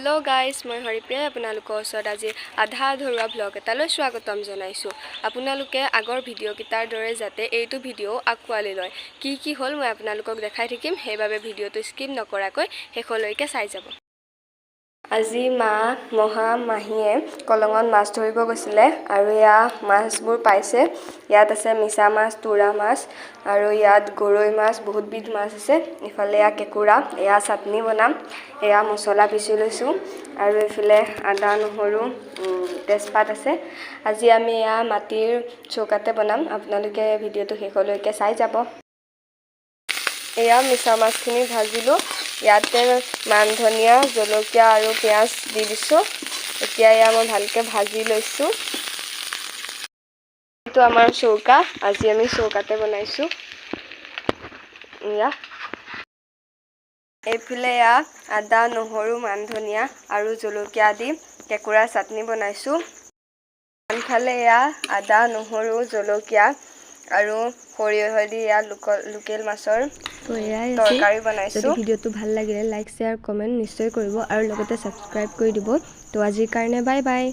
hello guys मैं हरिप्रिया আপোনালোকৰ ওচৰত আজি আধা ধৰুৱা ব্লগ এটালৈ স্বাগতম জনাইছো আপোনালোকে আগৰ ভিডিও কিটাৰ দৰে যাতে এইটো ভিডিও আকোৱালি লয় কি হল মই আপোনালোকক দেখাই থাকিম হেইভাবে ভিডিওটো স্কিপ নকৰাকৈ শেষলৈকে চাই যাব আজি মা মহা মাহিয়ে কলঙত মাছ ধৰিব গৈছিলে আৰু ইয়া মাছবোৰ পাইছে ইয়াত আছে মিছা মাছ তুৰা মাছ আৰু ইয়াত গৰৈ মাছ বহুত বিধ মাছ আছে ইফালে ইয়া কেকুৰা ইয়া চাটনি বনাম এয়া মছলা পিছি লৈছো আৰু ইফালে আদা নহৰু তেজপাত আছে আজি আমি ইয়া মাটিৰ চৌকাতে বনাম আপোনালোকে ভিডিওটো শেষলৈকে চাই যাব এয়া মিছা মাছখিনি ভাজিলো ইয়াতে মান ধনিয়া জলকীয়া আৰু পিয়াজ দি দিছো এতিয়া ইয়া মই ভালকে ভাজি লৈছো এটো আমাৰ চৌকা আজি আমি চৌকাতে বনাইছো ইয়া এইফালে ইয়া আদা নহৰু মান ধনিয়া আৰু জলকীয়া দি কেকুৰা চাটনি বনাইছো আনফালে ইয়া আদা নহৰু জলকীয়া আৰু সৰিয়হ দি ইয়া লোকেল মাছৰ তৰকাৰী বনাইছো যদি ভিডিওটো ভাল লাগিলে লাইক শেয়াৰ কমেন্ট নিশ্চয় কৰিব আৰু লগতে সাবস্ক্ৰাইব কৰি দিব তো আজিৰ কাৰণে বাই বাই